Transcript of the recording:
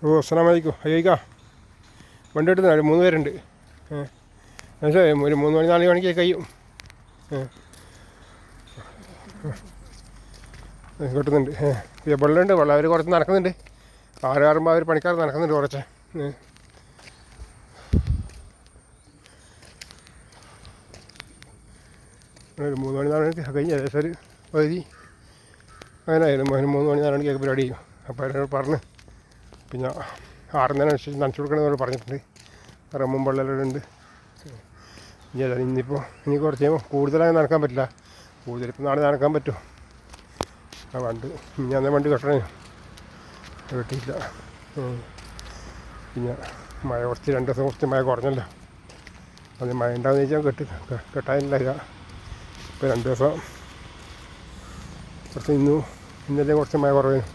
ഓ അസ്സലാമു അലൈക്കും. അയ്യോയ്ക്കാ വണ്ടി എടുത്തുന്ന 3 പേരുണ്ട്. മനസ്സിലായി, ഒരു 3 മണി 4 മണിക്ക് കഴിയും. കിട്ടുന്നുണ്ട്. വെള്ളമുണ്ട്, വെള്ളം അവർ കുറച്ച് നടക്കുന്നുണ്ട്. 6 അവർ പണിക്കാർ നടക്കുന്നുണ്ട് കുറച്ച്. ഒരു 3 മണി 4 മണിക്ക് കഴിഞ്ഞ് ഏകദേശം ഒരു പകുതി അങ്ങനെ ആയാലും 3 മണി 4 മണിക്കൊക്കെ പരിപാടി ചെയ്യും. അപ്പോൾ അവരോട് പറഞ്ഞ് പിന്നെ 6 നനച്ചു കൊടുക്കണമെന്ന് പറഞ്ഞിട്ടുണ്ട്. റമ്മും വെള്ളമെല്ലാം ഉണ്ട്. ഇനി കുറച്ച് കഴിയുമ്പോൾ കൂടുതലായി നടക്കാൻ പറ്റില്ല. കൂടുതലിപ്പോൾ നാളെ നടക്കാൻ പറ്റും. ആ വണ്ടി കെട്ടണേ കെട്ടിയില്ല. പിന്നെ മഴ കുറച്ച് 2 ദിവസം കുറച്ച് മഴ കുറഞ്ഞല്ലോ. അത് മഴ ഉണ്ടാകുന്ന വെച്ചാൽ കെട്ടാനില്ല. ഇപ്പോൾ 2 ദിവസം കുറച്ച് ഇന്നലെ കുറച്ച് മഴ കുറവേനും